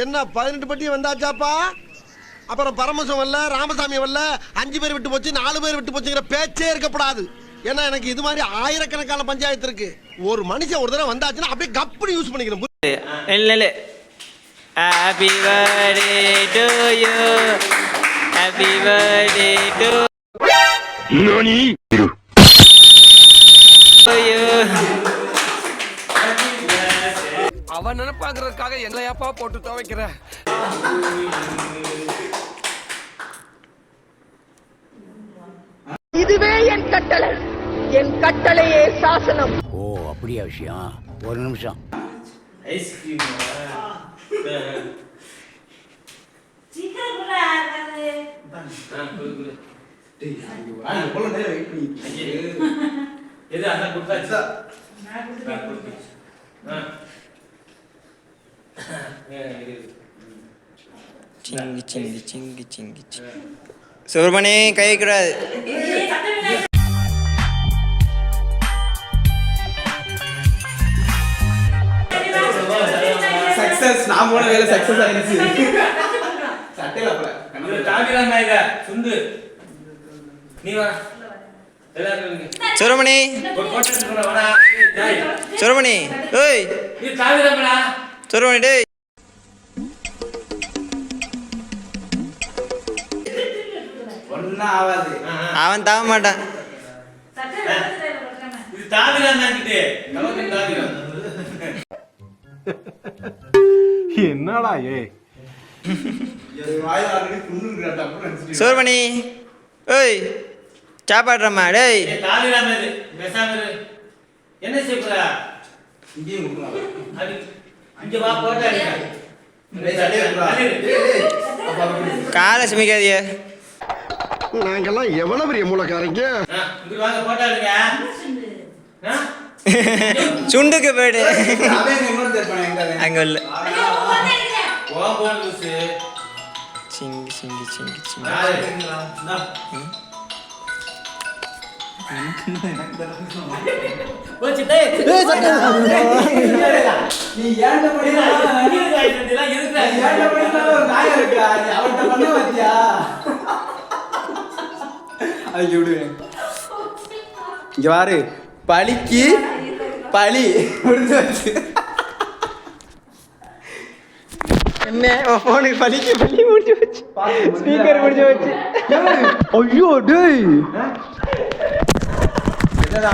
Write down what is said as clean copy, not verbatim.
என்ன 18 பட்டி வந்தாச்சாப்பா? அப்புறம் பரமசம் வரல, ராமசாமி வரல, 5 பேர் விட்டு போச்சு, 4 பேர் விட்டு போச்சுங்கிற பேச்சே இருக்கப்படாது. ஏன்னா எனக்கு இது மாதிரி ஆயிரக்கணக்கான பஞ்சாயத்து இருக்கு. ஒரு மனுஷன் ஒரு தடவை வந்தாச்சுன்னா அப்படியே கப்புனு யூஸ் பண்ணிக்கணும். இல்ல happy birthday to you, happy birthday to Nani you. அவன் நினைப்பாங்கிறதுக்காக எங்களையாப்பா போட்டு துவைக்கிற. இதுவே என் கட்டளை, என் கட்டளையே சாசனம். ஓ அப்படியா விஷயம்? ஒரு நிமிஷம். ஐஸ்கிரீம் சுப்பிரமணி கை கூடாது. சக்சஸ். நான் போன வேலை சக்சஸ் ஆயிடுச்சு. சட்டையில போல காவிராங்க இத சுந்து நீ வா. சுப்பிரமணி சுப்பிரமணி ஓய் நீ காவிராங்கடா. சுப்பிரமணி டேய் ஒண்ணா ஆவாது. அவன் தாவ மாட்டான். இது தாவிரான் தாங்கிட்டு நமக்கு தாவிரான். என்னடா ஏ சுப்பிரமணி ஓய் சாப்பாடுறம்மா டேய். தாவிரான் இது பேசாம இரு. என்ன செய்யறா? இங்கேயும் கொடுக்கலாம். அது அங்க வா போட்டா காலை சுமிக்காதிய. நாங்கெல்லாம் எவ்வளவு பெரிய மூலக்காரங்க. இங்க வாங்க போட்டா இருங்க. சுண்டுக்கு போயிடு. அங்க இல்ல ஓ போடுச்சு. சிங்கி சிங்கி சிங்கி சிங்கி. போச்சு டேய். நீ ஏன்டா படிடா? இதெல்லாம் எதுக்குடா? ஏன்டா படிடா? ஒரு நாய் இருக்கா? நீ அவட்ட பண்ண வச்சியா? அது விடு. இங்க பாரு. பலிக்கு பலி முடிஞ்சு வச்சு. என்ன போனுக்கு பலிக்கு பலி முடிஞ்சு வச்சு. ஸ்பீக்கர் முடிஞ்சு வச்சு. ஐயோ டேய். என்னடா